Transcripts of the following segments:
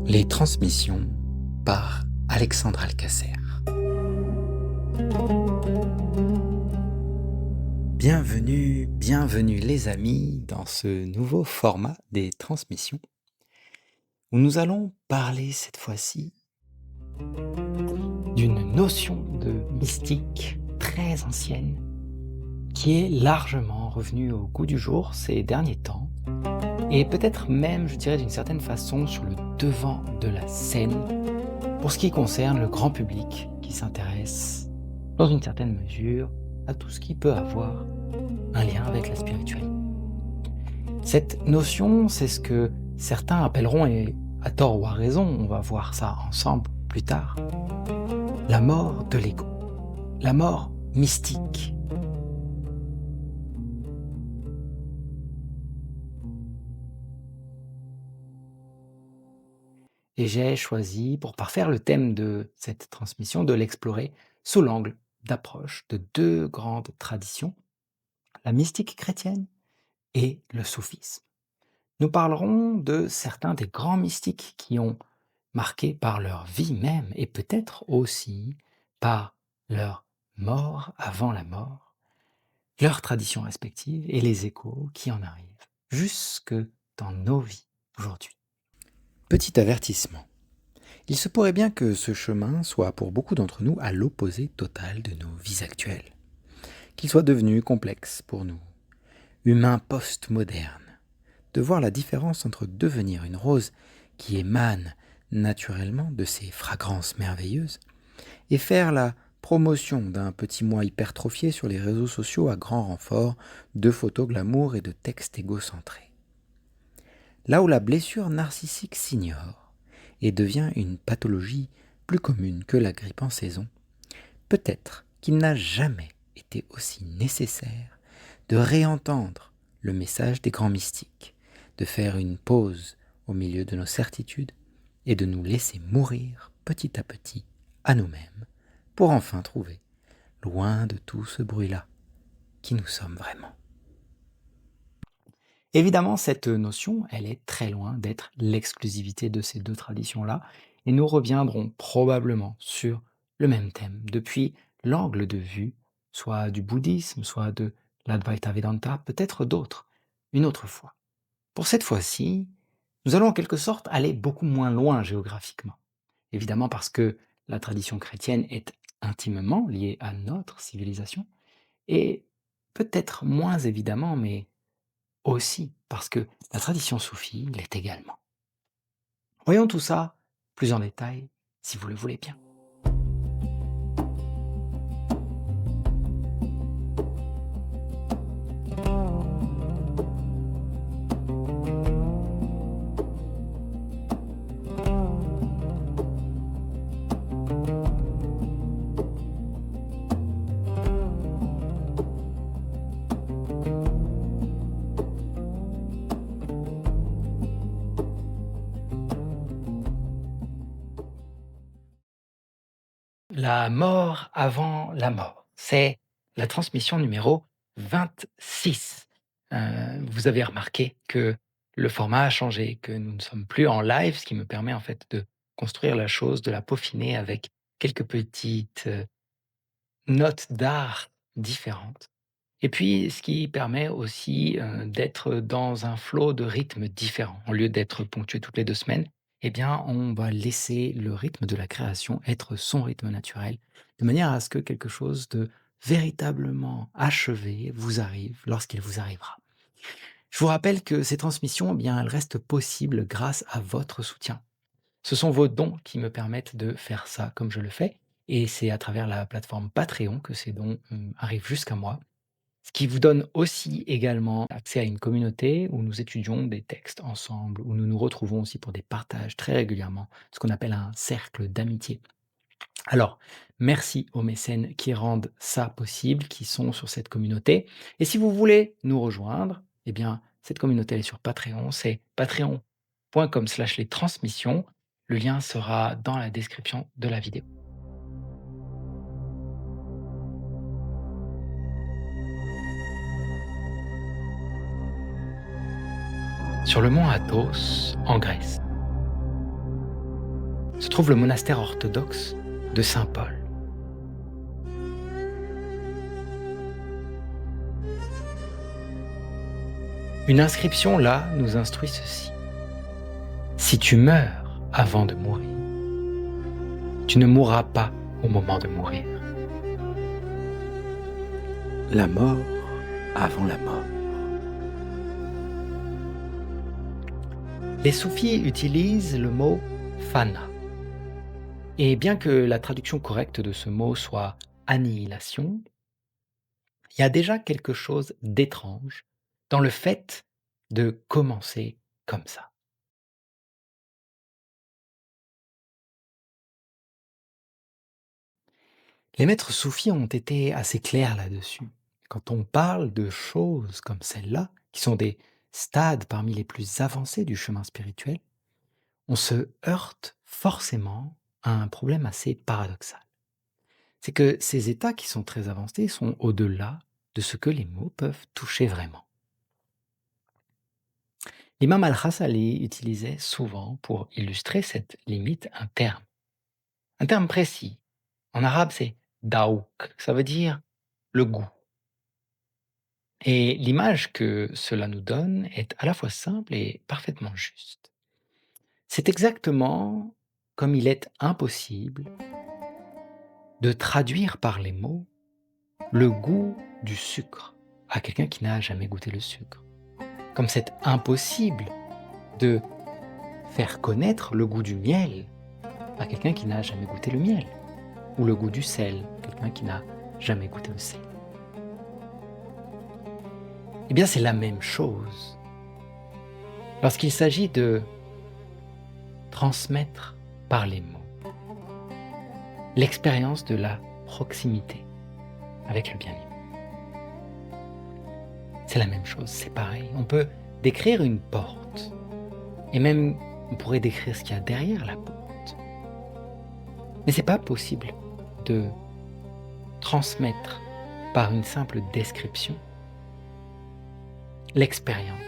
Les transmissions par Alexandre Alcacer. Bienvenue les amis dans ce nouveau format des transmissions où nous allons parler cette fois-ci d'une notion de mystique très ancienne qui est largement revenue au goût du jour ces derniers temps et peut-être même, je dirais d'une certaine façon, sur le devant de la scène pour ce qui concerne le grand public qui s'intéresse, dans une certaine mesure, à tout ce qui peut avoir un lien avec la spiritualité. Cette notion, c'est ce que certains appelleront, et à tort ou à raison, on va voir ça ensemble plus tard, la mort de l'ego, la mort mystique. Et j'ai choisi, pour parfaire le thème de cette transmission, de l'explorer sous l'angle d'approche de deux grandes traditions, la mystique chrétienne et le soufisme. Nous parlerons de certains des grands mystiques qui ont marqué par leur vie même et peut-être aussi par leur mort avant la mort, leurs traditions respectives et les échos qui en arrivent jusque dans nos vies aujourd'hui. Petit avertissement. Il se pourrait bien que ce chemin soit pour beaucoup d'entre nous à l'opposé total de nos vies actuelles, qu'il soit devenu complexe pour nous, humains post-modernes, de voir la différence entre devenir une rose qui émane naturellement de ses fragrances merveilleuses et faire la promotion d'un petit moi hypertrophié sur les réseaux sociaux à grand renfort de photos glamour et de textes égocentrés. Là où la blessure narcissique s'ignore et devient une pathologie plus commune que la grippe en saison, peut-être qu'il n'a jamais été aussi nécessaire de réentendre le message des grands mystiques, de faire une pause au milieu de nos certitudes et de nous laisser mourir petit à petit à nous-mêmes pour enfin trouver, loin de tout ce bruit-là, qui nous sommes vraiment. Évidemment, cette notion, elle est très loin d'être l'exclusivité de ces deux traditions-là, et nous reviendrons probablement sur le même thème depuis l'angle de vue, soit du bouddhisme, soit de l'Advaita Vedanta, peut-être d'autres, une autre fois. Pour cette fois-ci, nous allons en quelque sorte aller beaucoup moins loin géographiquement. Évidemment parce que la tradition chrétienne est intimement liée à notre civilisation, et peut-être moins évidemment, mais aussi parce que la tradition soufie l'est également. Voyons tout ça plus en détail, si vous le voulez bien. La mort avant la mort, c'est la transmission numéro 26. Vous avez remarqué que le format a changé, que nous ne sommes plus en live, ce qui me permet en fait de construire la chose, de la peaufiner avec quelques petites notes d'art différentes. Et puis, ce qui permet aussi, d'être dans un flot de rythme différent. Au lieu d'être ponctué toutes les 2 semaines, eh bien, on va laisser le rythme de la création être son rythme naturel, de manière à ce que quelque chose de véritablement achevé vous arrive lorsqu'il vous arrivera. Je vous rappelle que ces transmissions, eh bien, elles restent possibles grâce à votre soutien. Ce sont vos dons qui me permettent de faire ça comme je le fais, et c'est à travers la plateforme Patreon que ces dons, arrivent jusqu'à moi. Ce qui vous donne aussi également accès à une communauté où nous étudions des textes ensemble, où nous nous retrouvons aussi pour des partages très régulièrement, ce qu'on appelle un cercle d'amitié. Alors, merci aux mécènes qui rendent ça possible, qui sont sur cette communauté. Et si vous voulez nous rejoindre, eh bien, cette communauté elle est sur Patreon, c'est patreon.com/les transmissions. Le lien sera dans la description de la vidéo. sur le mont Athos, en Grèce, se trouve le monastère orthodoxe de Saint-Paul. Une inscription là nous instruit ceci. Si tu meurs avant de mourir, tu ne mourras pas au moment de mourir. La mort avant la mort. Les soufis utilisent le mot fana. Et bien que la traduction correcte de ce mot soit annihilation, il y a déjà quelque chose d'étrange dans le fait de commencer comme ça. Les maîtres soufis ont été assez clairs là-dessus. Quand on parle de choses comme celle-là, qui sont des stades parmi les plus avancés du chemin spirituel, on se heurte forcément à un problème assez paradoxal. C'est que ces états qui sont très avancés sont au-delà de ce que les mots peuvent toucher vraiment. L'imam al-Ghazali utilisait souvent pour illustrer cette limite un terme précis. En arabe, c'est daouk, ça veut dire le goût. Et l'image que cela nous donne est à la fois simple et parfaitement juste. C'est exactement comme il est impossible de traduire par les mots le goût du sucre à quelqu'un qui n'a jamais goûté le sucre. Comme c'est impossible de faire connaître le goût du miel à quelqu'un qui n'a jamais goûté le miel, ou le goût du sel, quelqu'un qui n'a jamais goûté le sel. Eh bien, c'est la même chose lorsqu'il s'agit de transmettre par les mots l'expérience de la proximité avec le bien-aimé. C'est la même chose, c'est pareil. On peut décrire une porte, et même on pourrait décrire ce qu'il y a derrière la porte. Mais c'est pas possible de transmettre par une simple description l'expérience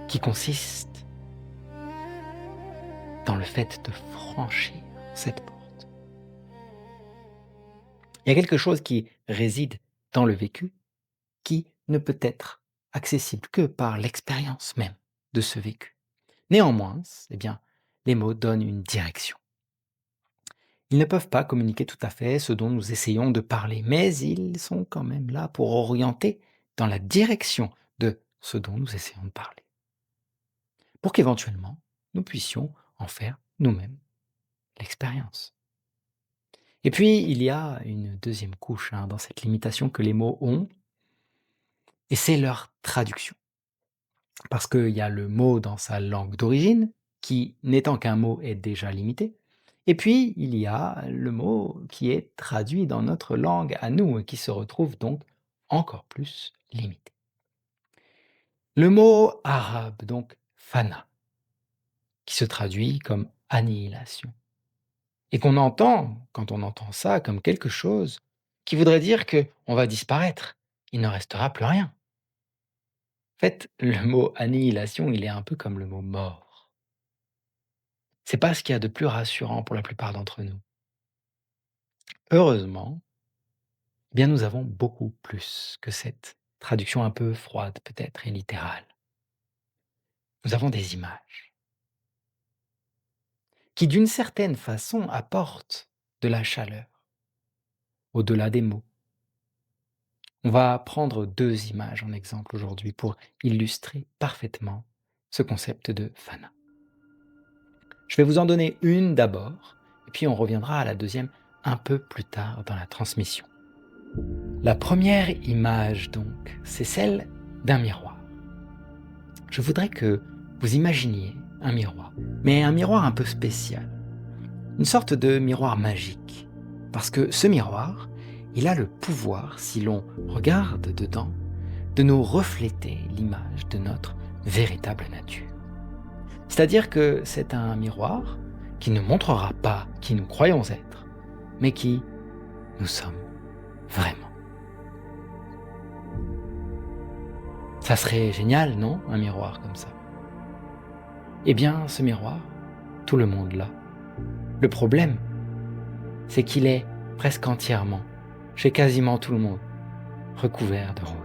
qui consiste dans le fait de franchir cette porte. Il y a quelque chose qui réside dans le vécu qui ne peut être accessible que par l'expérience même de ce vécu. Néanmoins, eh bien, les mots donnent une direction. Ils ne peuvent pas communiquer tout à fait ce dont nous essayons de parler, mais ils sont quand même là pour orienter dans la direction de ce dont nous essayons de parler. Pour qu'éventuellement, nous puissions en faire nous-mêmes l'expérience. Et puis, il y a une deuxième couche dans cette limitation que les mots ont, et c'est leur traduction. Parce qu'il y a le mot dans sa langue d'origine, qui, n'étant qu'un mot, est déjà limité. Et puis, il y a le mot qui est traduit dans notre langue à nous, et qui se retrouve donc encore plus limité. Le mot arabe, donc fana, qui se traduit comme annihilation. Et qu'on entend, quand on entend ça, comme quelque chose qui voudrait dire qu'on va disparaître, il ne restera plus rien. En fait, le mot annihilation, il est un peu comme le mot mort. C'est pas ce qu'il y a de plus rassurant pour la plupart d'entre nous. Heureusement, eh bien nous avons beaucoup plus que cette traduction un peu froide peut-être et littérale. Nous avons des images qui d'une certaine façon apportent de la chaleur au-delà des mots. On va prendre 2 images en exemple aujourd'hui pour illustrer parfaitement ce concept de fana. Je vais vous en donner une d'abord, et puis on reviendra à la deuxième un peu plus tard dans la transmission. La première image donc, c'est celle d'un miroir. Je voudrais que vous imaginiez un miroir, mais un miroir un peu spécial, une sorte de miroir magique, parce que ce miroir, il a le pouvoir, si l'on regarde dedans, de nous refléter l'image de notre véritable nature. C'est-à-dire que c'est un miroir qui ne montrera pas qui nous croyons être, mais qui nous sommes vraiment. Ça serait génial, non, un miroir comme ça? Eh bien, ce miroir, tout le monde l'a. Le problème, c'est qu'il est presque entièrement, chez quasiment tout le monde, recouvert de rouille.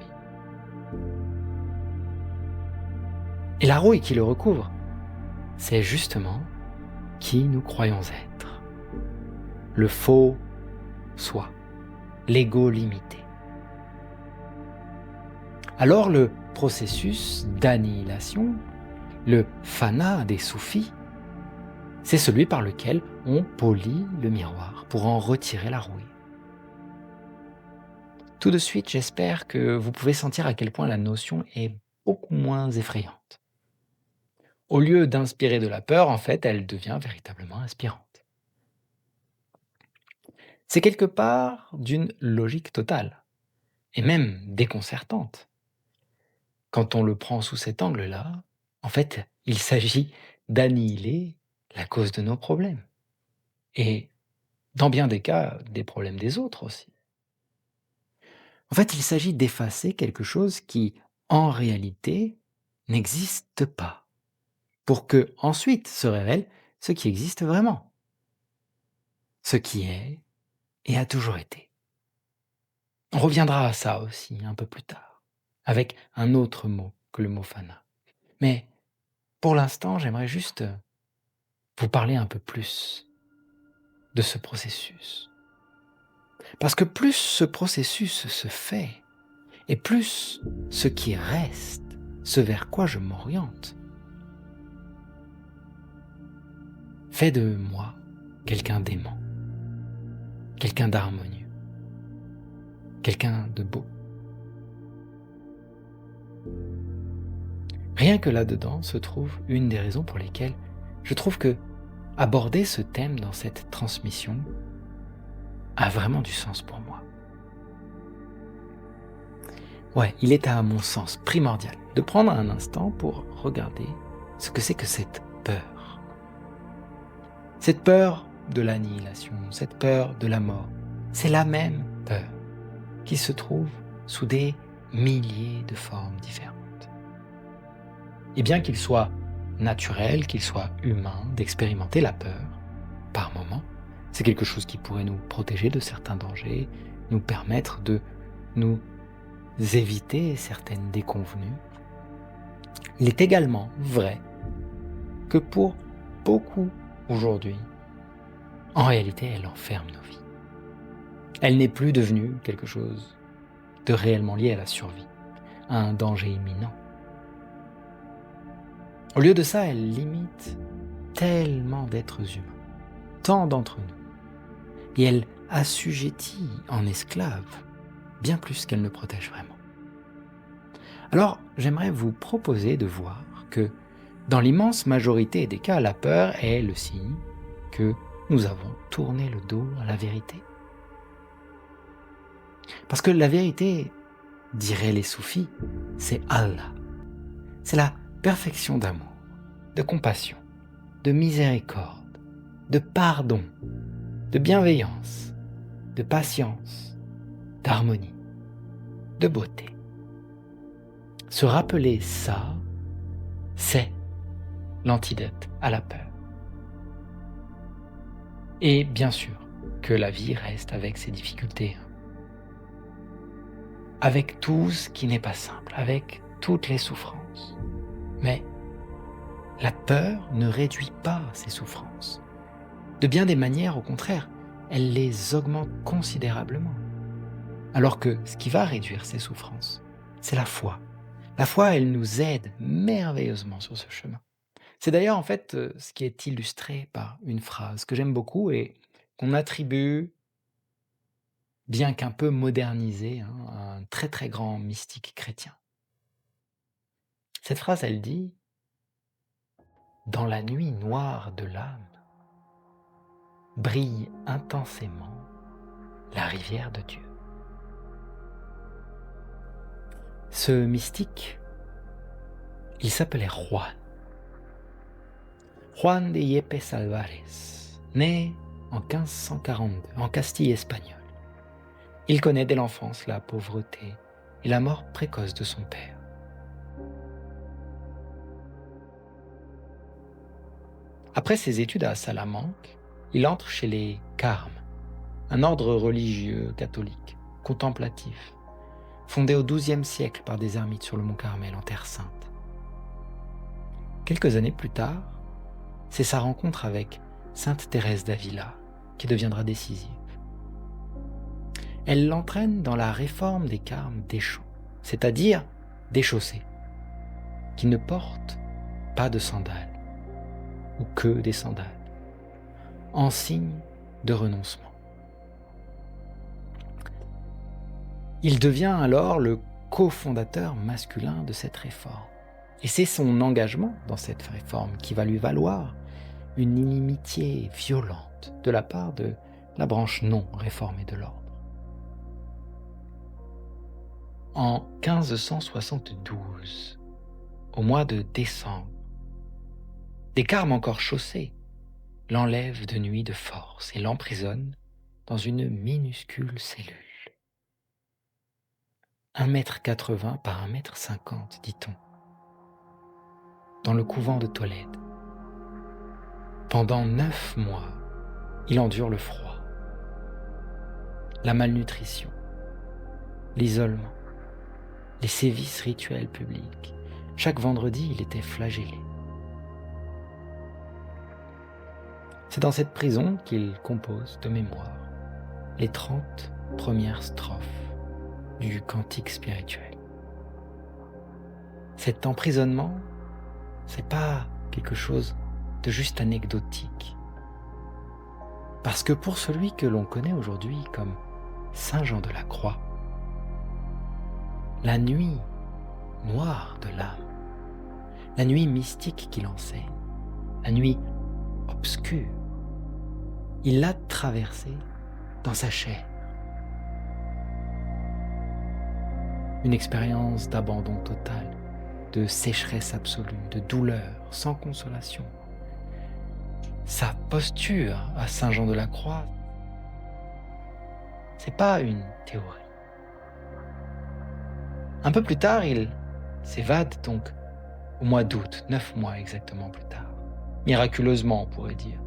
Et la rouille qui le recouvre, c'est justement qui nous croyons être. Le faux soi, l'ego limité. Alors le processus d'annihilation, le fana des soufis, c'est celui par lequel on polit le miroir pour en retirer la rouille. Tout de suite, j'espère que vous pouvez sentir à quel point la notion est beaucoup moins effrayante. Au lieu d'inspirer de la peur, en fait, elle devient véritablement inspirante. C'est quelque part d'une logique totale, et même déconcertante. Quand on le prend sous cet angle-là, en fait, il s'agit d'annihiler la cause de nos problèmes. Et dans bien des cas, des problèmes des autres aussi. En fait, il s'agit d'effacer quelque chose qui, en réalité, n'existe pas, pour que ensuite se révèle ce qui existe vraiment, ce qui est et a toujours été. On reviendra à ça aussi un peu plus tard, avec un autre mot que le mot fana. Mais pour l'instant, j'aimerais juste vous parler un peu plus de ce processus. Parce que plus ce processus se fait, et plus ce qui reste, ce vers quoi je m'oriente, fait de moi quelqu'un d'aimant, quelqu'un d'harmonieux, quelqu'un de beau. Rien que là-dedans se trouve une des raisons pour lesquelles je trouve que aborder ce thème dans cette transmission a vraiment du sens pour moi. Ouais, il est à mon sens primordial de prendre un instant pour regarder ce que c'est que cette peur. Cette peur de l'annihilation, cette peur de la mort, c'est la même peur qui se trouve sous des milliers de formes différentes. Et bien qu'il soit naturel, qu'il soit humain d'expérimenter la peur, par moments, c'est quelque chose qui pourrait nous protéger de certains dangers, nous permettre de nous éviter certaines déconvenues. Il est également vrai que pour beaucoup aujourd'hui, en réalité, elle enferme nos vies. Elle n'est plus devenue quelque chose de réellement lié à la survie, à un danger imminent. Au lieu de ça, elle limite tellement d'êtres humains, tant d'entre nous, et elle assujettit en esclaves bien plus qu'elle ne protège vraiment. Alors, j'aimerais vous proposer de voir que, dans l'immense majorité des cas, la peur est le signe que nous avons tourné le dos à la vérité. Parce que la vérité, diraient les soufis, c'est Allah. C'est la perfection d'amour, de compassion, de miséricorde, de pardon, de bienveillance, de patience, d'harmonie, de beauté. Se rappeler ça, c'est l'antidote à la peur. Et bien sûr que la vie reste avec ses difficultés, avec tout ce qui n'est pas simple, avec toutes les souffrances. Mais la peur ne réduit pas ces souffrances. De bien des manières, au contraire, elle les augmente considérablement. Alors que ce qui va réduire ces souffrances, c'est la foi. La foi, elle nous aide merveilleusement sur ce chemin. C'est d'ailleurs en fait ce qui est illustré par une phrase que j'aime beaucoup et qu'on attribue, bien qu'un peu modernisée, à un très très grand mystique chrétien. Cette phrase, elle dit « Dans la nuit noire de l'âme, brille intensément la rivière de Dieu. » Ce mystique, il s'appelait Juan. Juan de Yepes Alvarez, né en 1542 en Castille espagnole. Il connaît dès l'enfance la pauvreté et la mort précoce de son père. Après ses études à Salamanque, il entre chez les Carmes, un ordre religieux catholique, contemplatif, fondé au XIIe siècle par des ermites sur le mont Carmel en Terre Sainte. Quelques années plus tard, c'est sa rencontre avec Sainte Thérèse d'Avila qui deviendra décisive. Elle l'entraîne dans la réforme des Carmes déchaux, c'est-à-dire déchaussés, qui ne portent pas de sandales, ou que des sandales, en signe de renoncement. Il devient alors le cofondateur masculin de cette réforme. Et c'est son engagement dans cette réforme qui va lui valoir une inimitié violente de la part de la branche non réformée de l'ordre. En 1572, au mois de décembre, des Carmes encore chaussés l'enlèvent de nuit de force et l'emprisonnent dans une minuscule cellule. 1,80 m par 1,50 m, dit-on, dans le couvent de Tolède. Pendant 9 mois, il endure le froid, la malnutrition, l'isolement, les sévices rituels publics. Chaque vendredi, il était flagellé. C'est dans cette prison qu'il compose de mémoire les 30 premières strophes du cantique spirituel. Cet emprisonnement, c'est pas quelque chose de juste anecdotique. Parce que pour celui que l'on connaît aujourd'hui comme Saint Jean de la Croix, la nuit noire de l'âme, la nuit mystique qu'il enseigne, la nuit obscure, il l'a traversée dans sa chair. Une expérience d'abandon total, de sécheresse absolue, de douleur sans consolation. Sa posture à Saint Jean de la Croix, c'est pas une théorie. Un peu plus tard, il s'évade donc au mois d'août, 9 mois exactement plus tard. Miraculeusement, on pourrait dire.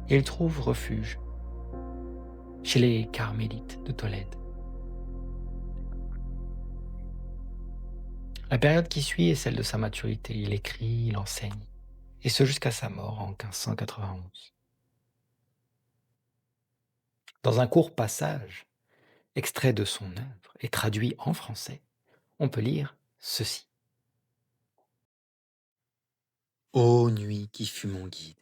Et il trouve refuge chez les carmélites de Tolède. La période qui suit est celle de sa maturité. Il écrit, il enseigne, et ce jusqu'à sa mort en 1591. Dans un court passage, extrait de son œuvre et traduit en français, on peut lire ceci. Ô nuit qui fut mon guide,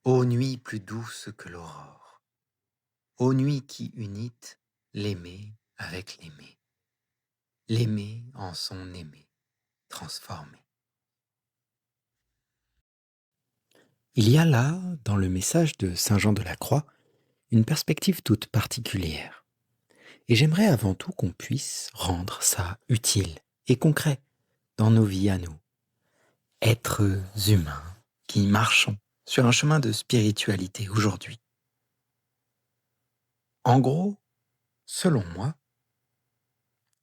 ô nuit plus douce que l'aurore, ô nuit qui unit l'aimé avec l'aimé, l'aimé en son aimé transformé. Il y a là, dans le message de Saint Jean de la Croix, une perspective toute particulière. Et j'aimerais avant tout qu'on puisse rendre ça utile et concret dans nos vies à nous. Êtres humains qui marchons sur un chemin de spiritualité aujourd'hui. En gros, selon moi,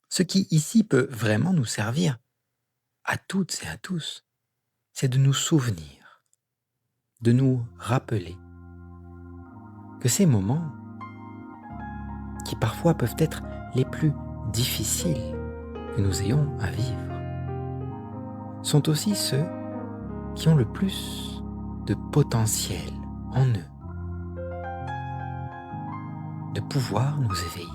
ce qui ici peut vraiment nous servir, à toutes et à tous, c'est de nous souvenir, de nous rappeler que ces moments, qui parfois peuvent être les plus difficiles que nous ayons à vivre, sont aussi ceux qui ont le plus de potentiel en eux de pouvoir nous éveiller.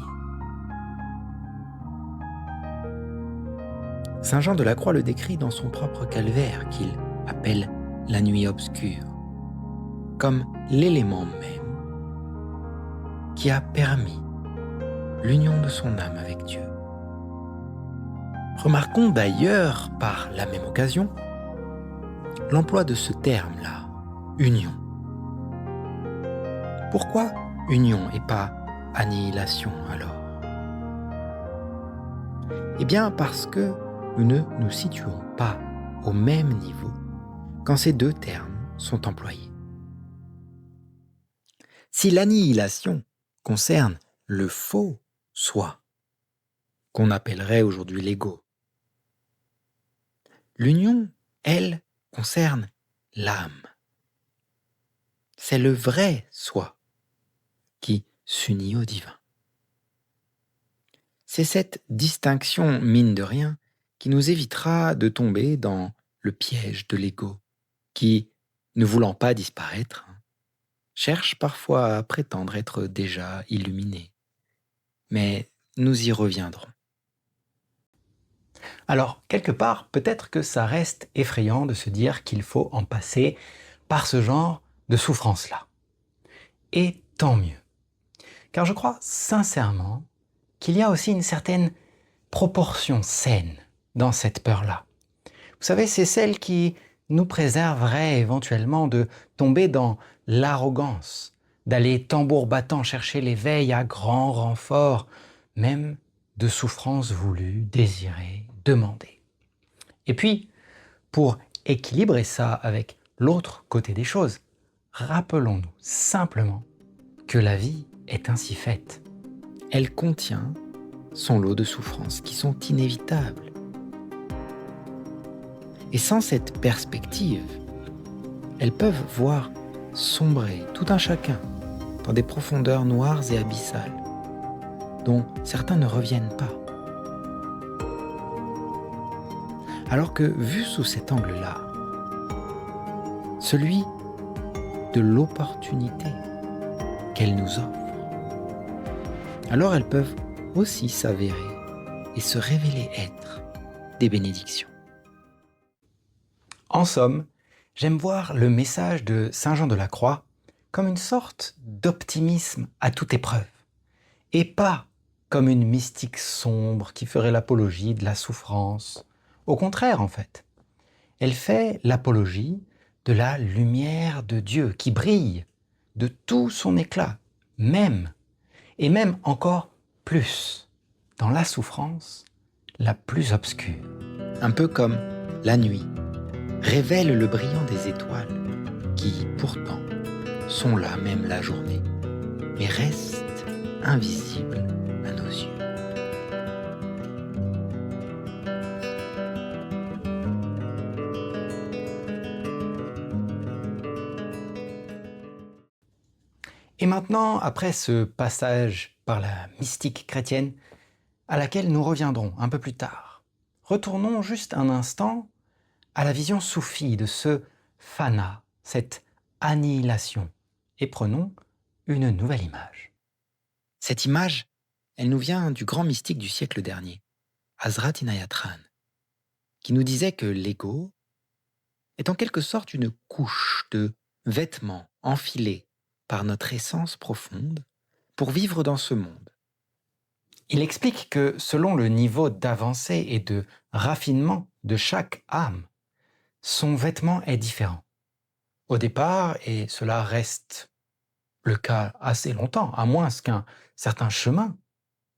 Saint Jean de la Croix le décrit dans son propre calvaire qu'il appelle la nuit obscure, comme l'élément même qui a permis l'union de son âme avec Dieu. Remarquons d'ailleurs, par la même occasion, l'emploi de ce terme-là, union. Pourquoi union et pas annihilation alors? Eh bien parce que nous ne nous situons pas au même niveau quand ces deux termes sont employés. Si l'annihilation concerne le faux soi, qu'on appellerait aujourd'hui l'ego, l'union, elle, concerne l'âme, C'est le vrai soi qui s'unit au divin. C'est cette distinction, mine de rien, qui nous évitera de tomber dans le piège de l'ego, qui, ne voulant pas disparaître, cherche parfois à prétendre être déjà illuminé. Mais nous y reviendrons. Alors, quelque part, peut-être que ça reste effrayant de se dire qu'il faut en passer par ce genre de souffrance-là. Et tant mieux. Car je crois sincèrement qu'il y a aussi une certaine proportion saine dans cette peur-là. Vous savez, c'est celle qui nous préserverait éventuellement de tomber dans l'arrogance, d'aller tambour battant chercher l'éveil à grand renfort, même de souffrances voulues, désirées, demandées. Et puis, pour équilibrer ça avec l'autre côté des choses, rappelons-nous simplement que la vie est ainsi faite. Elle contient son lot de souffrances qui sont inévitables. Et sans cette perspective, elles peuvent voir sombrer tout un chacun dans des profondeurs noires et abyssales, dont certains ne reviennent pas. Alors que, vu sous cet angle-là, celui de l'opportunité qu'elles nous offrent, alors elles peuvent aussi s'avérer et se révéler être des bénédictions. En somme, j'aime voir le message de Saint Jean de la Croix comme une sorte d'optimisme à toute épreuve, et pas comme une mystique sombre qui ferait l'apologie de la souffrance. Au contraire, en fait, elle fait l'apologie de la lumière de Dieu qui brille de tout son éclat, même, et même encore plus, dans la souffrance la plus obscure. Un peu comme la nuit révèle le brillant des étoiles qui, pourtant, sont là même la journée, mais restent invisibles à nos yeux. Et maintenant, après ce passage par la mystique chrétienne, à laquelle nous reviendrons un peu plus tard, retournons juste un instant à la vision soufie de ce fana, cette annihilation, et prenons une nouvelle image. Cette image, elle nous vient du grand mystique du siècle dernier, Hazrat Inayat Khan, qui nous disait que l'ego est en quelque sorte une couche de vêtements enfilés par notre essence profonde pour vivre dans ce monde. Il explique que selon le niveau d'avancée et de raffinement de chaque âme, son vêtement est différent. Au départ, et cela reste le cas assez longtemps, à moins qu'un certain chemin,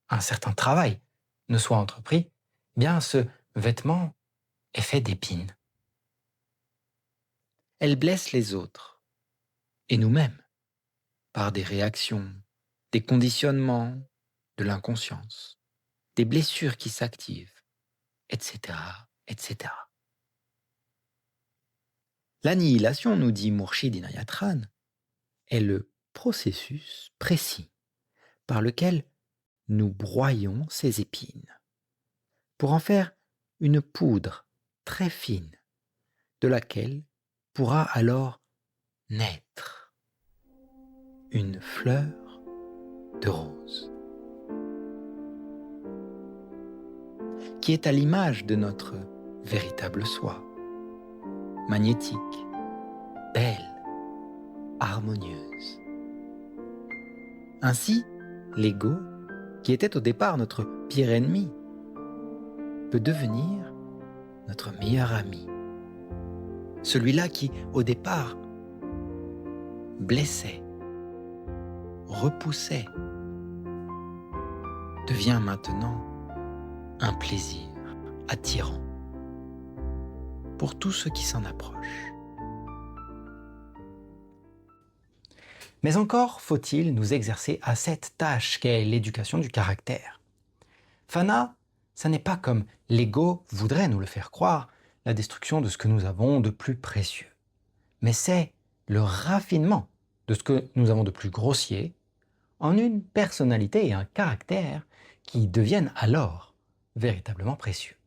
un certain travail ne soit entrepris, eh bien ce vêtement est fait d'épines. Elle blesse les autres, et nous-mêmes, par des réactions, des conditionnements, de l'inconscience, des blessures qui s'activent, etc., etc. L'annihilation, nous dit Mourchid Inayat Khan, est le processus précis par lequel nous broyons ces épines pour en faire une poudre très fine de laquelle pourra alors naître une fleur de rose qui est à l'image de notre véritable soi, magnétique, belle, harmonieuse. Ainsi, l'ego, qui était au départ notre pire ennemi, peut devenir notre meilleur ami. Celui-là qui, au départ, blessait, repoussait, devient maintenant un plaisir attirant pour tous ceux qui s'en approchent. Mais encore faut-il nous exercer à cette tâche qu'est l'éducation du caractère. Fana, ça n'est pas comme l'ego voudrait nous le faire croire, la destruction de ce que nous avons de plus précieux. Mais c'est le raffinement de ce que nous avons de plus grossier, en une personnalité et un caractère qui deviennent alors véritablement précieux.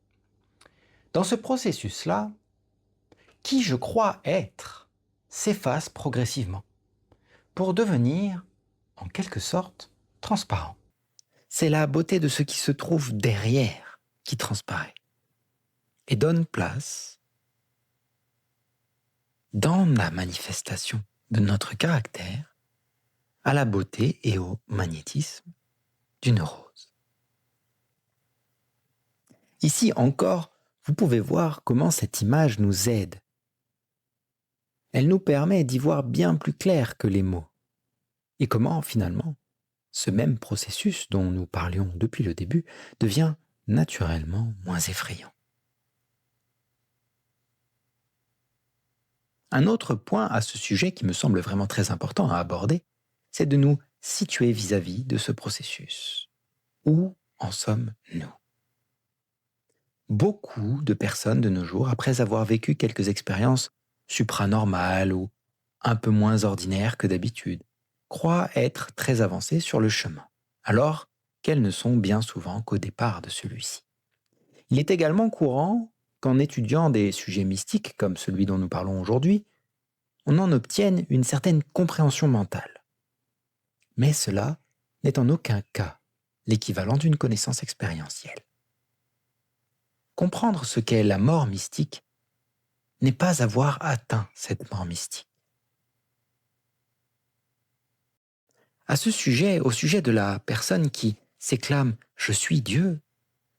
Dans ce processus-là, qui je crois être s'efface progressivement pour devenir, en quelque sorte, transparent. C'est la beauté de ce qui se trouve derrière qui transparaît et donne place, dans la manifestation de notre caractère, à la beauté et au magnétisme d'une rose. Ici encore, vous pouvez voir comment cette image nous aide. Elle nous permet d'y voir bien plus clair que les mots. Et comment, finalement, ce même processus dont nous parlions depuis le début devient naturellement moins effrayant. Un autre point à ce sujet qui me semble vraiment très important à aborder, c'est de nous situer vis-à-vis de ce processus. Où en sommes-nous ? Beaucoup de personnes de nos jours, après avoir vécu quelques expériences supranormales ou un peu moins ordinaires que d'habitude, croient être très avancées sur le chemin, alors qu'elles ne sont bien souvent qu'au départ de celui-ci. Il est également courant qu'en étudiant des sujets mystiques comme celui dont nous parlons aujourd'hui, on en obtienne une certaine compréhension mentale. Mais cela n'est en aucun cas l'équivalent d'une connaissance expérientielle. Comprendre ce qu'est la mort mystique n'est pas avoir atteint cette mort mystique. À ce sujet, au sujet de la personne qui s'éclame « Je suis Dieu »,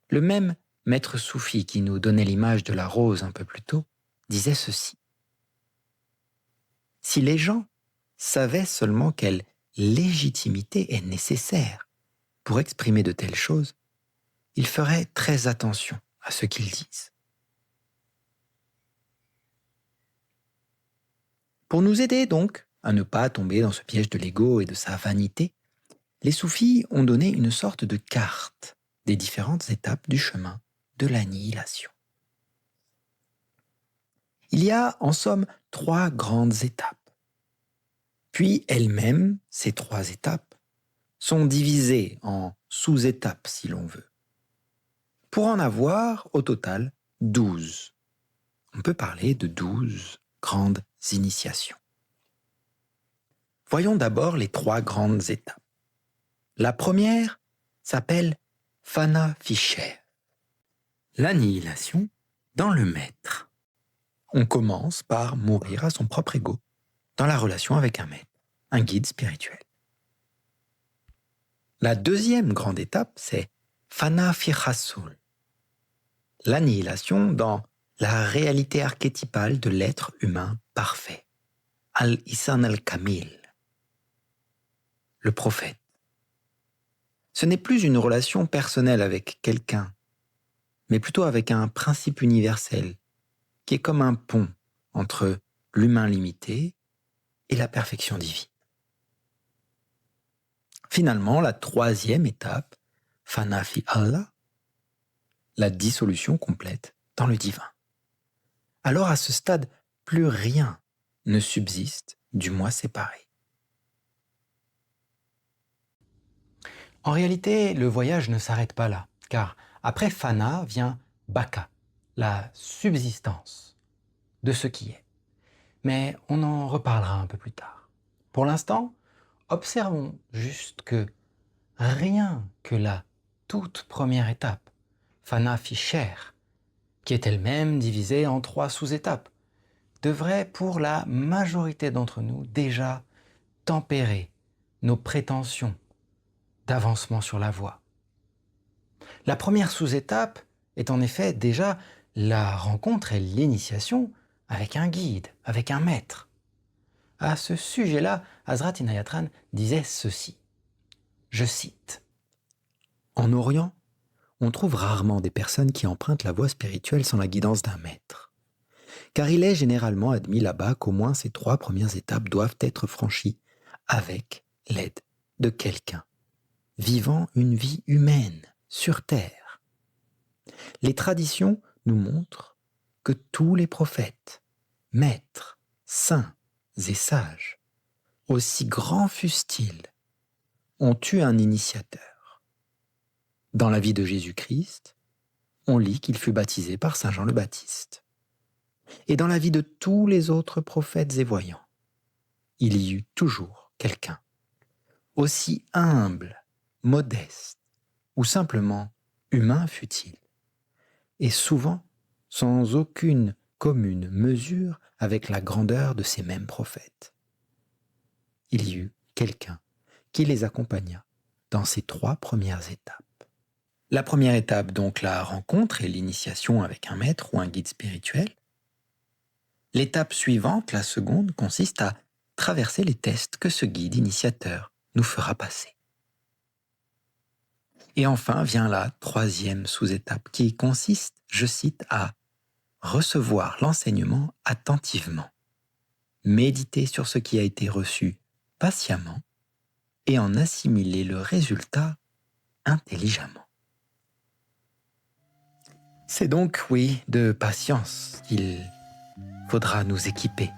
le même maître soufi qui nous donnait l'image de la rose un peu plus tôt disait ceci. Si les gens savaient seulement quelle légitimité est nécessaire pour exprimer de telles choses, ils feraient très attention à ce qu'ils disent. Pour nous aider donc à ne pas tomber dans ce piège de l'ego et de sa vanité, les soufis ont donné une sorte de carte des différentes étapes du chemin de l'annihilation. Il y a en somme 3 grandes étapes. Puis elles-mêmes, ces 3 étapes, sont divisées en sous-étapes si l'on veut, pour en avoir au total 12. On peut parler de 12 grandes initiations. Voyons d'abord les 3 grandes étapes. La première s'appelle Fana Fischer, l'annihilation dans le maître. On commence par mourir à son propre ego dans la relation avec un maître, un guide spirituel. La deuxième grande étape, c'est Fana Fichasul, l'annihilation dans la réalité archétypale de l'être humain parfait, Al-Isan al-Kamil, le prophète. Ce n'est plus une relation personnelle avec quelqu'un, mais plutôt avec un principe universel qui est comme un pont entre l'humain limité et la perfection divine. Finalement, la troisième étape, Fana fi Allah, la dissolution complète dans le divin. Alors à ce stade, plus rien ne subsiste du moi séparé. En réalité, le voyage ne s'arrête pas là, car après Fana vient Baka, la subsistance de ce qui est. Mais on en reparlera un peu plus tard. Pour l'instant, observons juste que rien que la toute première étape, Fana Fischer, qui est elle-même divisée en 3 sous-étapes, devrait pour la majorité d'entre nous déjà tempérer nos prétentions d'avancement sur la voie. La première sous-étape est en effet déjà la rencontre et l'initiation avec un guide, avec un maître. À ce sujet-là, Hazrat Inayatran disait ceci, je cite. En Orient, on trouve rarement des personnes qui empruntent la voie spirituelle sans la guidance d'un maître. Car il est généralement admis là-bas qu'au moins ces 3 premières étapes doivent être franchies avec l'aide de quelqu'un, vivant une vie humaine sur terre. Les traditions nous montrent que tous les prophètes, maîtres, saints et sages aussi grands fussent-ils, ont eu un initiateur. Dans la vie de Jésus-Christ, on lit qu'il fut baptisé par Saint Jean le Baptiste. Et dans la vie de tous les autres prophètes et voyants, il y eut toujours quelqu'un, aussi humble, modeste, ou simplement humain fut-il, et souvent sans aucune commune mesure avec la grandeur de ces mêmes prophètes. Il y eut quelqu'un qui les accompagna dans ces 3 premières étapes. La première étape, donc la rencontre et l'initiation avec un maître ou un guide spirituel. L'étape suivante, la seconde, consiste à traverser les tests que ce guide initiateur nous fera passer. Et enfin vient la 3e sous-étape qui consiste, je cite, à recevoir l'enseignement attentivement, méditer sur ce qui a été reçu patiemment et en assimiler le résultat intelligemment. C'est donc, oui, de patience qu'il faudra nous équiper.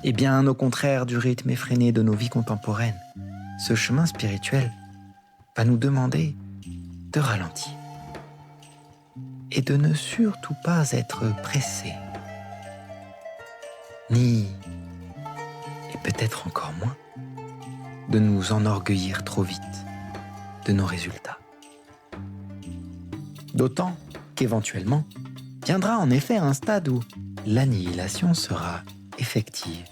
Et bien, au contraire du rythme effréné de nos vies contemporaines, ce chemin spirituel va nous demander de ralentir et de ne surtout pas être pressé, ni, et peut-être encore moins, de nous enorgueillir trop vite de nos résultats. D'autant qu'éventuellement, viendra en effet un stade où l'annihilation sera effective.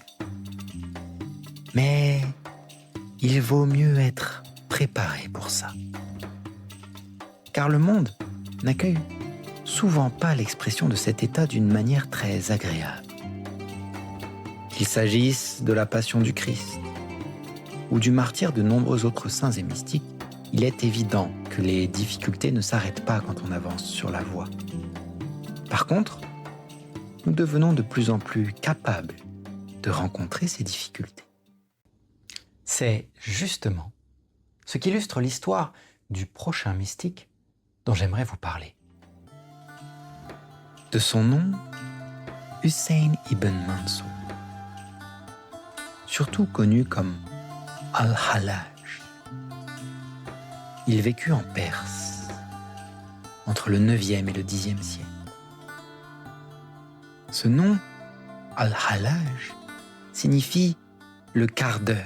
Mais il vaut mieux être préparé pour ça. Car le monde n'accueille souvent pas l'expression de cet état d'une manière très agréable. Qu'il s'agisse de la passion du Christ ou du martyre de nombreux autres saints et mystiques, il est évident que les difficultés ne s'arrêtent pas quand on avance sur la voie. Par contre, nous devenons de plus en plus capables de rencontrer ces difficultés. C'est justement ce qu'illustre l'histoire du prochain mystique dont j'aimerais vous parler. De son nom, Hussein ibn Mansour, surtout connu comme Al-Hallaj. Il vécut en Perse, entre le 9e et le 10e siècle. Ce nom, Al-Hallaj, signifie le quart d'heure.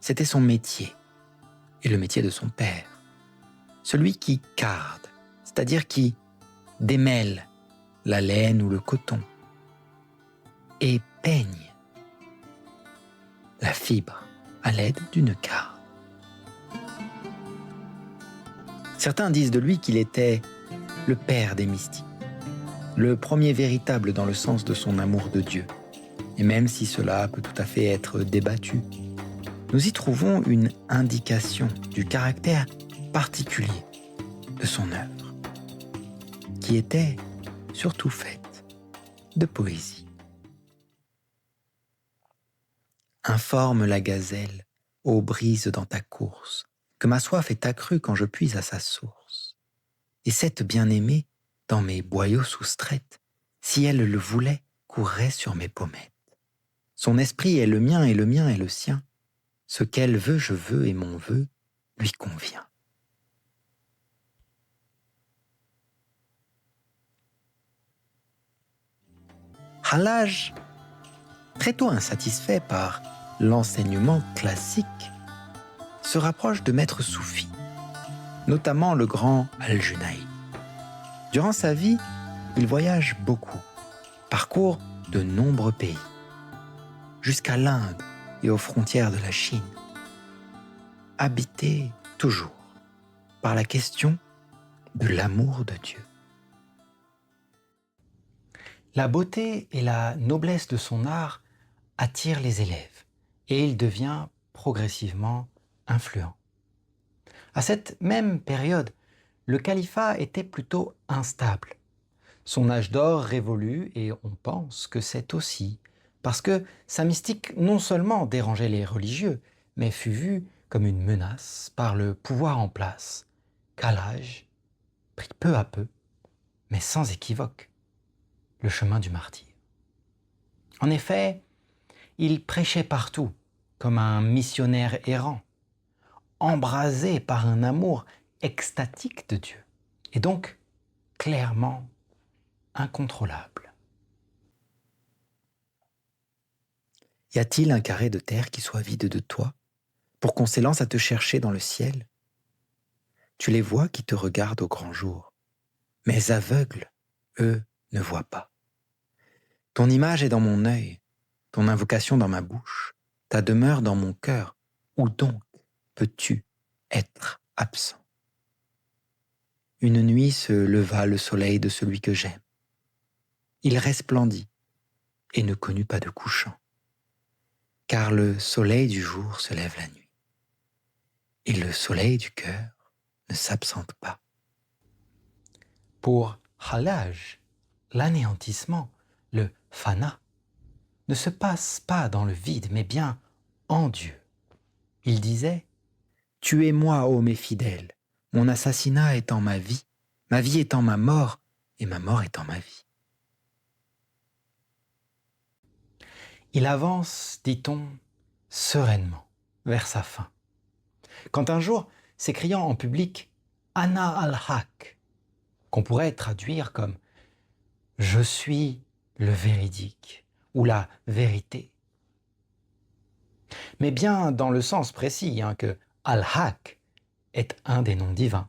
C'était son métier, et le métier de son père. Celui qui carde, c'est-à-dire qui démêle la laine ou le coton, et peigne la fibre à l'aide d'une carde. Certains disent de lui qu'il était le père des mystiques, le premier véritable dans le sens de son amour de Dieu. Et même si cela peut tout à fait être débattu, nous y trouvons une indication du caractère particulier de son œuvre, qui était surtout faite de poésie. Informe la gazelle aux brises dans ta course, que ma soif est accrue quand je puise à sa source. Et cette bien-aimée, dans mes boyaux soustraites, si elle le voulait, courrait sur mes pommettes. Son esprit est le mien et le mien est le sien. Ce qu'elle veut, je veux et mon vœu lui convient. Hallaj, très tôt insatisfait par l'enseignement classique, se rapproche de maîtres soufis, notamment le grand Al-Junaïd. Durant sa vie, il voyage beaucoup, parcourt de nombreux pays, jusqu'à l'Inde et aux frontières de la Chine, habité toujours par la question de l'amour de Dieu. La beauté et la noblesse de son art attirent les élèves et il devient progressivement influent. À cette même période, le califat était plutôt instable. Son âge d'or révolue et on pense que c'est aussi parce que sa mystique non seulement dérangeait les religieux, mais fut vue comme une menace par le pouvoir en place, qu'Hallaj prit peu à peu, mais sans équivoque, le chemin du martyre. En effet, il prêchait partout, comme un missionnaire errant, embrasé par un amour extatique de Dieu, et donc clairement incontrôlable. Y a-t-il un carré de terre qui soit vide de toi, pour qu'on s'élance à te chercher dans le ciel? Tu les vois qui te regardent au grand jour, mais aveugles, eux, ne voient pas. Ton image est dans mon œil, ton invocation dans ma bouche, ta demeure dans mon cœur. Où donc peux-tu être absent? Une nuit se leva le soleil de celui que j'aime. Il resplendit et ne connut pas de couchant, car le soleil du jour se lève la nuit, et le soleil du cœur ne s'absente pas. Pour Hallaj, l'anéantissement, le fana, ne se passe pas dans le vide, mais bien en Dieu. Il disait « Tuez-moi, ô mes fidèles, mon assassinat étant ma vie étant ma mort, et ma mort étant ma vie. » Il avance, dit-on, sereinement vers sa fin. Quand un jour, s'écriant en public « Ana al-Haq », qu'on pourrait traduire comme « Je suis le véridique » ou la vérité. Mais bien dans le sens précis que al-Haq est un des noms divins.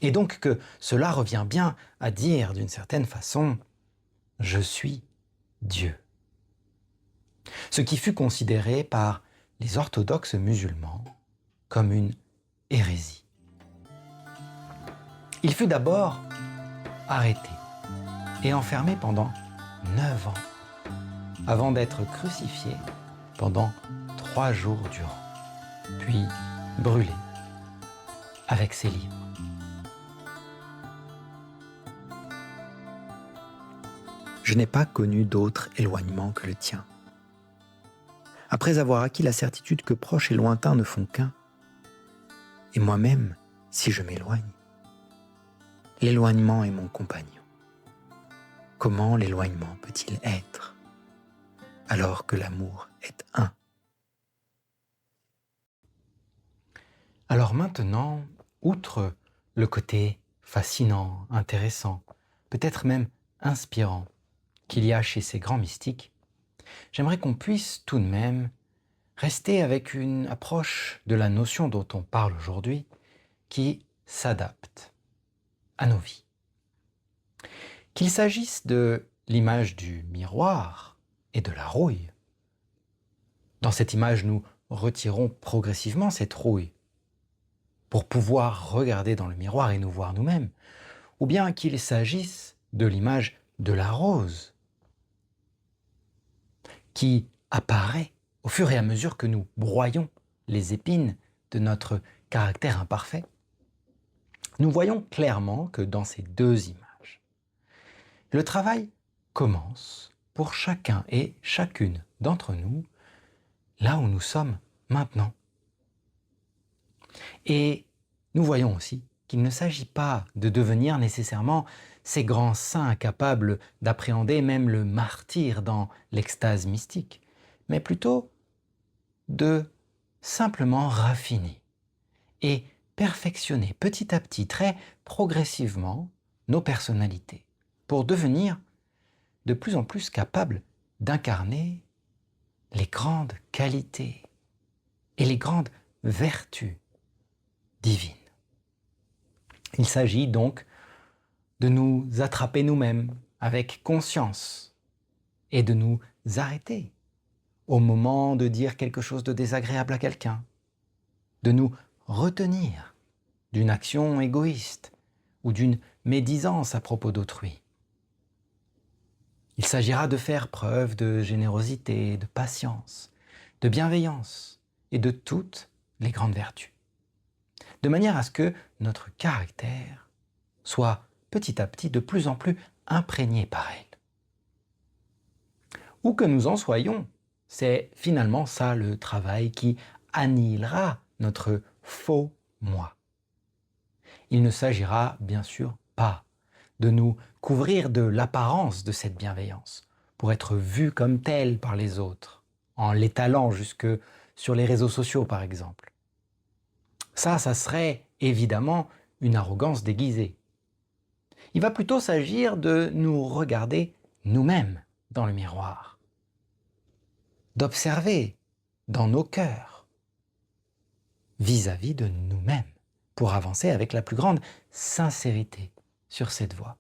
Et donc que cela revient bien à dire d'une certaine façon « Je suis Dieu ». Ce qui fut considéré par les orthodoxes musulmans comme une hérésie. Il fut d'abord arrêté et enfermé pendant 9 ans, avant d'être crucifié pendant 3 jours durant, puis brûlé avec ses livres. Je n'ai pas connu d'autre éloignement que le tien. Après avoir acquis la certitude que proches et lointains ne font qu'un, et moi-même, si je m'éloigne, l'éloignement est mon compagnon. Comment l'éloignement peut-il être, alors que l'amour est un? Alors maintenant, outre le côté fascinant, intéressant, peut-être même inspirant qu'il y a chez ces grands mystiques, j'aimerais qu'on puisse tout de même rester avec une approche de la notion dont on parle aujourd'hui qui s'adapte à nos vies. Qu'il s'agisse de l'image du miroir et de la rouille. Dans cette image, nous retirons progressivement cette rouille pour pouvoir regarder dans le miroir et nous voir nous-mêmes, ou bien qu'il s'agisse de l'image de la rose qui apparaît au fur et à mesure que nous broyons les épines de notre caractère imparfait. Nous voyons clairement que dans ces deux images, le travail commence pour chacun et chacune d'entre nous là où nous sommes maintenant. Et nous voyons aussi qu'il ne s'agit pas de devenir nécessairement ces grands saints capables d'appréhender même le martyre dans l'extase mystique, mais plutôt de simplement raffiner et perfectionner petit à petit, très progressivement, nos personnalités pour devenir de plus en plus capables d'incarner les grandes qualités et les grandes vertus divines. Il s'agit donc de nous attraper nous-mêmes avec conscience et de nous arrêter au moment de dire quelque chose de désagréable à quelqu'un, de nous retenir d'une action égoïste ou d'une médisance à propos d'autrui. Il s'agira de faire preuve de générosité, de patience, de bienveillance et de toutes les grandes vertus, de manière à ce que notre caractère soit petit à petit de plus en plus imprégné par elle. Où que nous en soyons, c'est finalement ça le travail qui annihilera notre faux moi. Il ne s'agira bien sûr pas de nous couvrir de l'apparence de cette bienveillance pour être vu comme tel par les autres, en l'étalant jusque sur les réseaux sociaux par exemple. Ça serait évidemment une arrogance déguisée. Il va plutôt s'agir de nous regarder nous-mêmes dans le miroir, d'observer dans nos cœurs, vis-à-vis de nous-mêmes, pour avancer avec la plus grande sincérité sur cette voie,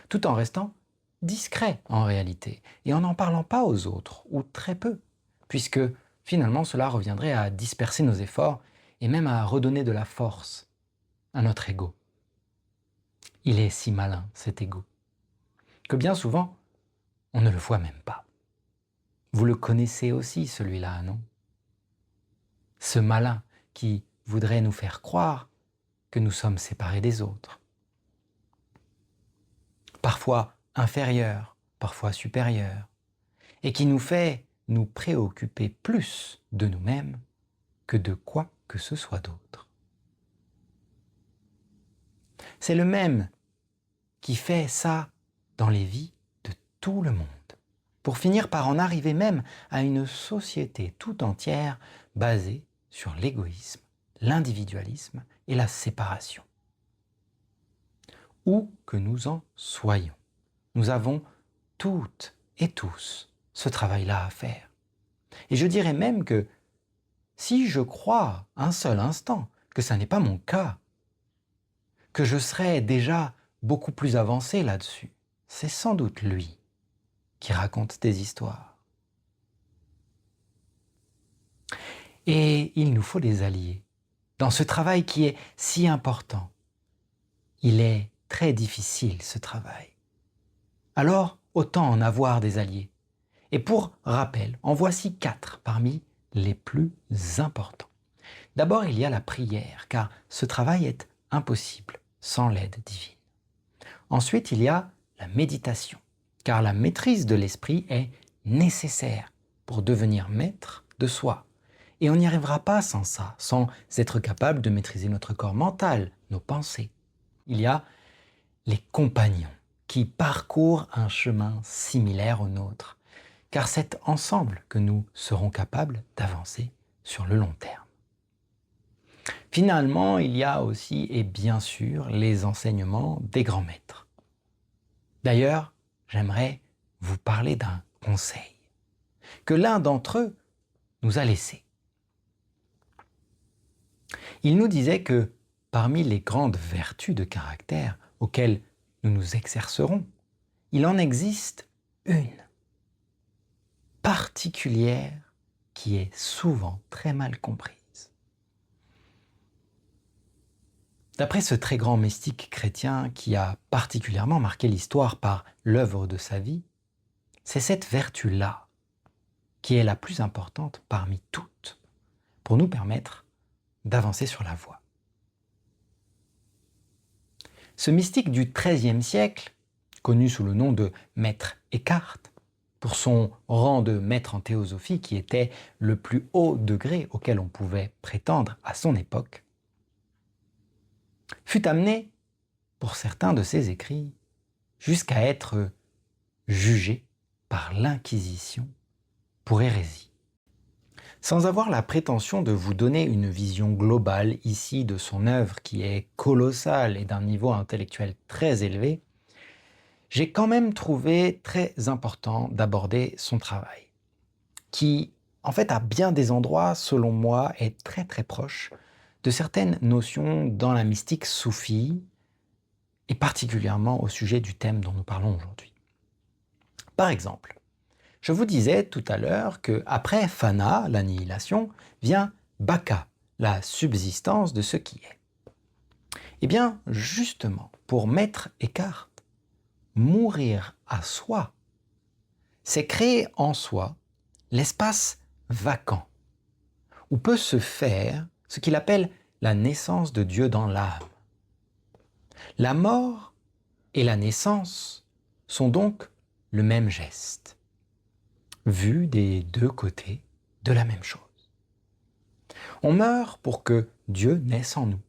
tout en restant discret en réalité, et en n'en parlant pas aux autres, ou très peu, puisque finalement cela reviendrait à disperser nos efforts et même à redonner de la force à notre ego. Il est si malin, cet ego, que bien souvent, on ne le voit même pas. Vous le connaissez aussi, celui-là, non? Ce malin qui voudrait nous faire croire que nous sommes séparés des autres. Parfois inférieurs, parfois supérieurs, et qui nous fait nous préoccuper plus de nous-mêmes que de quoi que ce soit d'autre. C'est le même qui fait ça dans les vies de tout le monde, pour finir par en arriver même à une société tout entière basée sur l'égoïsme, l'individualisme et la séparation. Où que nous en soyons, nous avons toutes et tous ce travail-là à faire. Et je dirais même que si je crois un seul instant que ça n'est pas mon cas, que je serais déjà beaucoup plus avancé là-dessus, c'est sans doute lui qui raconte des histoires. Et il nous faut des alliés dans ce travail qui est si important. Il est très difficile, ce travail. Alors, autant en avoir des alliés. Et pour rappel, en voici 4 parmi les plus importants. D'abord, il y a la prière, car ce travail est impossible sans l'aide divine. Ensuite, il y a la méditation, car la maîtrise de l'esprit est nécessaire pour devenir maître de soi. Et on n'y arrivera pas sans ça, sans être capable de maîtriser notre corps mental, nos pensées. Il y a les compagnons qui parcourent un chemin similaire au nôtre, car c'est ensemble que nous serons capables d'avancer sur le long terme. Finalement, il y a aussi, et bien sûr, les enseignements des grands maîtres. D'ailleurs, j'aimerais vous parler d'un conseil que l'un d'entre eux nous a laissé. Il nous disait que parmi les grandes vertus de caractère auxquelles nous nous exercerons, il en existe une particulière qui est souvent très mal comprise. D'après ce très grand mystique chrétien qui a particulièrement marqué l'histoire par l'œuvre de sa vie, c'est cette vertu-là qui est la plus importante parmi toutes pour nous permettre d'avancer sur la voie. Ce mystique du XIIIe siècle, connu sous le nom de Maître Eckhart, pour son rang de maître en théosophie qui était le plus haut degré auquel on pouvait prétendre à son époque, fut amené, pour certains de ses écrits, jusqu'à être jugé par l'Inquisition pour hérésie. Sans avoir la prétention de vous donner une vision globale ici de son œuvre qui est colossale et d'un niveau intellectuel très élevé, j'ai quand même trouvé très important d'aborder son travail, qui, en fait, à bien des endroits, selon moi, est très très proche de certaines notions dans la mystique soufie, et particulièrement au sujet du thème dont nous parlons aujourd'hui. Par exemple, je vous disais tout à l'heure qu'après Fana, l'annihilation, vient Baka, la subsistance de ce qui est. Eh bien, justement, pour Maître Eckhart, mourir à soi, c'est créer en soi l'espace vacant, où peut se faire ce qu'il appelle la naissance de Dieu dans l'âme. La mort et la naissance sont donc le même geste, vu des deux côtés de la même chose. On meurt pour que Dieu naisse en nous,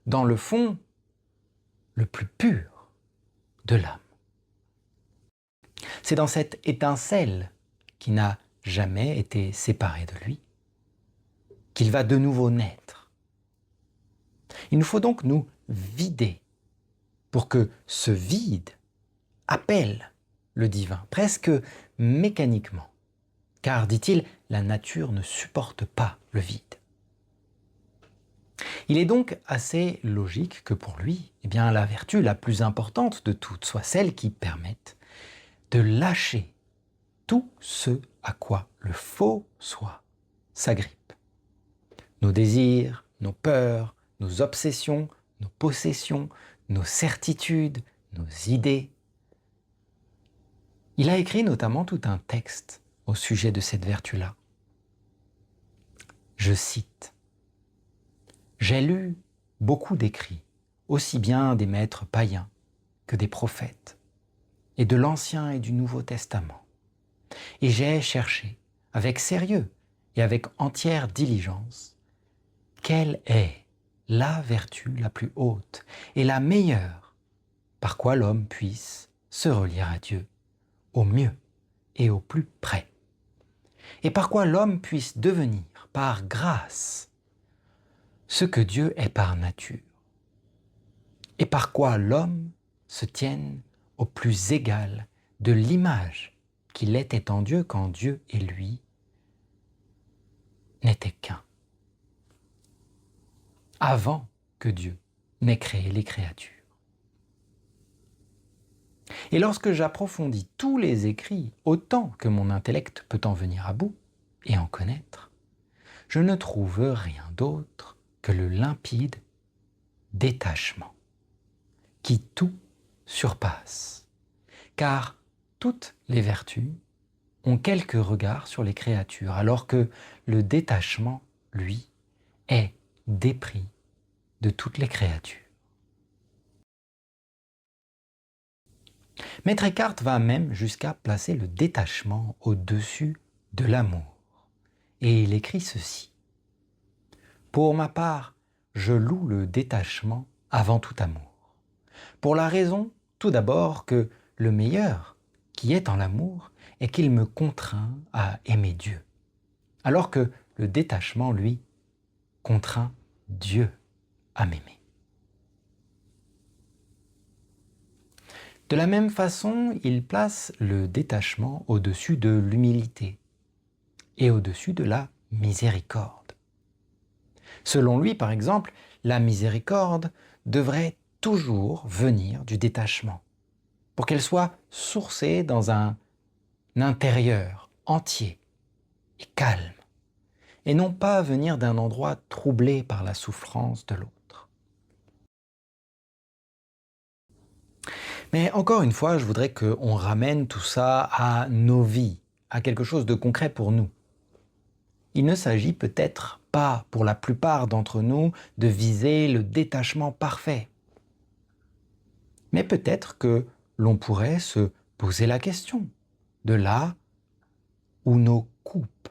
dans le fond le plus pur de l'âme. C'est dans cette étincelle qui n'a jamais été séparée de lui qu'il va de nouveau naître. Il nous faut donc nous vider pour que ce vide appelle le divin, presque mécaniquement. Car, dit-il, la nature ne supporte pas le vide. Il est donc assez logique que pour lui, la vertu la plus importante de toutes soit celle qui permette de lâcher tout ce à quoi le faux soi s'agrippe. Nos désirs, nos peurs, nos obsessions, nos possessions, nos certitudes, nos idées. Il a écrit notamment tout un texte au sujet de cette vertu-là. Je cite: « J'ai lu beaucoup d'écrits, aussi bien des maîtres païens que des prophètes, et de l'Ancien et du Nouveau Testament. Et j'ai cherché, avec sérieux et avec entière diligence, quelle est la vertu la plus haute et la meilleure, par quoi l'homme puisse se relier à Dieu au mieux et au plus près, et par quoi l'homme puisse devenir, par grâce, ce que Dieu est par nature, et par quoi l'homme se tienne au plus égal de l'image qu'il était en Dieu quand Dieu et lui n'étaient qu'un, avant que Dieu n'ait créé les créatures. » Et lorsque j'approfondis tous les écrits autant que mon intellect peut en venir à bout et en connaître, je ne trouve rien d'autre que le limpide détachement qui tout surpasse. Car toutes les vertus ont quelques regards sur les créatures, alors que le détachement, lui, est dépris de toutes les créatures. Maître Eckhart va même jusqu'à placer le détachement au-dessus de l'amour. Et il écrit ceci: « Pour ma part, je loue le détachement avant tout amour. Pour la raison, tout d'abord, que le meilleur qui est en l'amour est qu'il me contraint à aimer Dieu, alors que le détachement, lui, contraint Dieu à m'aimer. » De la même façon, il place le détachement au-dessus de l'humilité et au-dessus de la miséricorde. Selon lui, par exemple, la miséricorde devrait toujours venir du détachement, pour qu'elle soit sourcée dans un intérieur entier et calme, et non pas venir d'un endroit troublé par la souffrance de l'autre. Mais encore une fois, je voudrais qu'on ramène tout ça à nos vies, à quelque chose de concret pour nous. Il ne s'agit peut-être pas, pour la plupart d'entre nous, de viser le détachement parfait. Mais peut-être que l'on pourrait se poser la question de là où nos coupes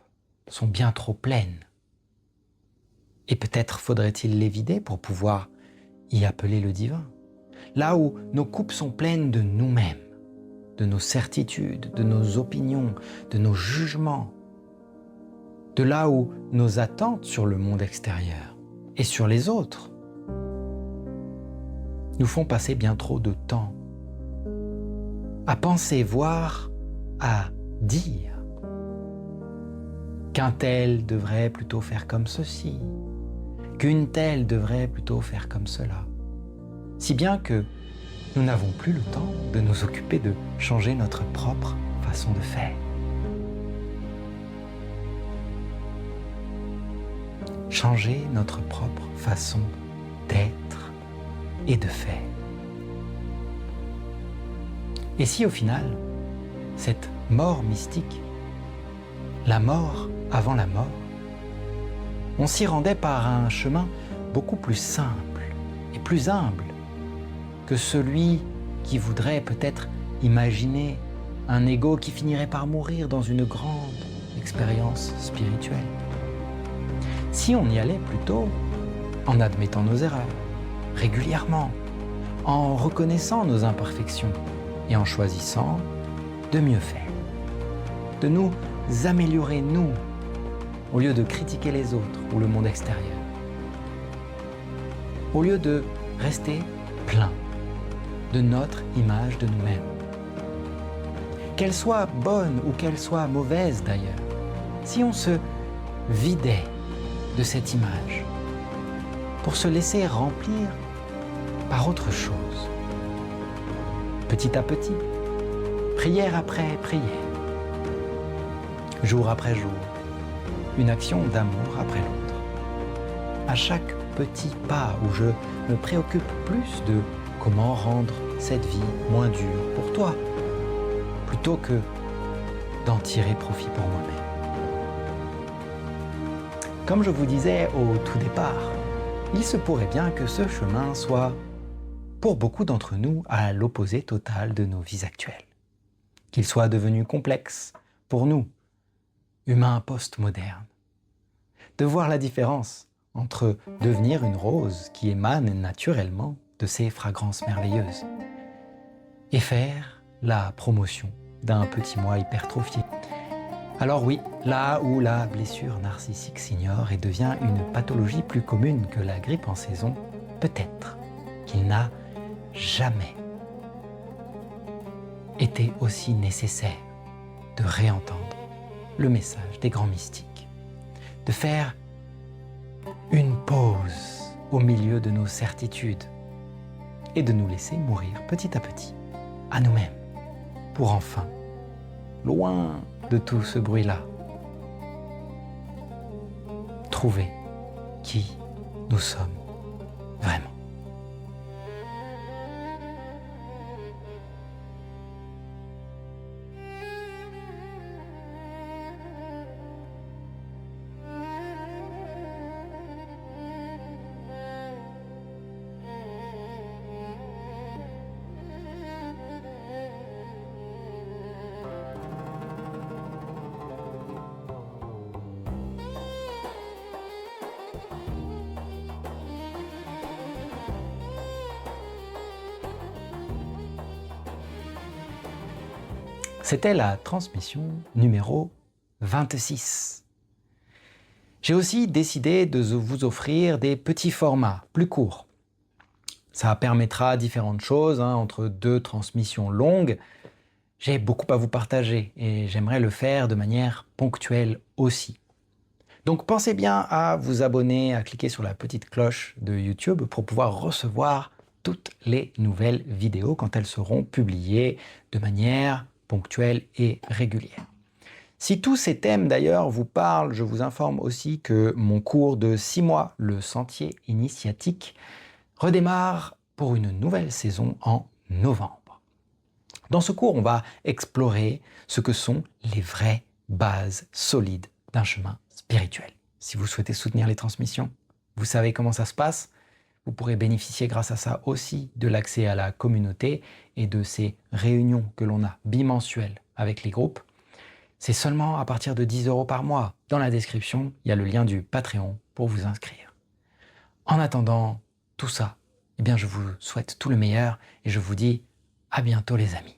sont bien trop pleines. Et peut-être faudrait-il les vider pour pouvoir y appeler le divin. Là où nos coupes sont pleines de nous-mêmes, de nos certitudes, de nos opinions, de nos jugements, de là où nos attentes sur le monde extérieur et sur les autres nous font passer bien trop de temps à penser, voire à dire qu'un tel devrait plutôt faire comme ceci, qu'une telle devrait plutôt faire comme cela. Si bien que nous n'avons plus le temps de nous occuper de changer notre propre façon de faire. Changer notre propre façon d'être et de faire. Et si au final, cette mort mystique, la mort avant la mort, on s'y rendait par un chemin beaucoup plus simple et plus humble que celui qui voudrait peut-être imaginer un ego qui finirait par mourir dans une grande expérience spirituelle. Si on y allait plutôt en admettant nos erreurs, régulièrement, en reconnaissant nos imperfections et en choisissant de mieux faire, de nous améliorer nous, au lieu de critiquer les autres ou le monde extérieur, au lieu de rester plein de notre image de nous-mêmes. Qu'elle soit bonne ou qu'elle soit mauvaise d'ailleurs, si on se vidait de cette image pour se laisser remplir par autre chose, petit à petit, prière après prière, jour après jour, une action d'amour après l'autre. À chaque petit pas où je me préoccupe plus de comment rendre cette vie moins dure pour toi, plutôt que d'en tirer profit pour moi-même. Comme je vous disais au tout départ, il se pourrait bien que ce chemin soit, pour beaucoup d'entre nous, à l'opposé total de nos vies actuelles. Qu'il soit devenu complexe pour nous, humains post-modernes, de voir la différence entre devenir une rose qui émane naturellement de ses fragrances merveilleuses et faire la promotion d'un petit moi hypertrophié. Alors oui, là où la blessure narcissique s'ignore et devient une pathologie plus commune que la grippe en saison, peut-être qu'il n'a jamais été aussi nécessaire de réentendre le message des grands mystiques, de faire une pause au milieu de nos certitudes et de nous laisser mourir petit à petit à nous-mêmes pour enfin, loin de tout ce bruit-là, trouver qui nous sommes vraiment. C'était la transmission numéro 26. J'ai aussi décidé de vous offrir des petits formats plus courts. Ça permettra différentes choses, entre deux transmissions longues. J'ai beaucoup à vous partager et j'aimerais le faire de manière ponctuelle aussi. Donc pensez bien à vous abonner, à cliquer sur la petite cloche de YouTube pour pouvoir recevoir toutes les nouvelles vidéos quand elles seront publiées de manière ponctuelle et régulière. Si tous ces thèmes d'ailleurs vous parlent, je vous informe aussi que mon cours de 6 mois, le Sentier Initiatique, redémarre pour une nouvelle saison en novembre. Dans ce cours, on va explorer ce que sont les vraies bases solides d'un chemin spirituel. Si vous souhaitez soutenir les transmissions, vous savez comment ça se passe. Vous pourrez bénéficier grâce à ça aussi de l'accès à la communauté et de ces réunions que l'on a bimensuelles avec les groupes. C'est seulement à partir de 10 € par mois. Dans la description, il y a le lien du Patreon pour vous inscrire. En attendant tout ça, je vous souhaite tout le meilleur et je vous dis à bientôt les amis.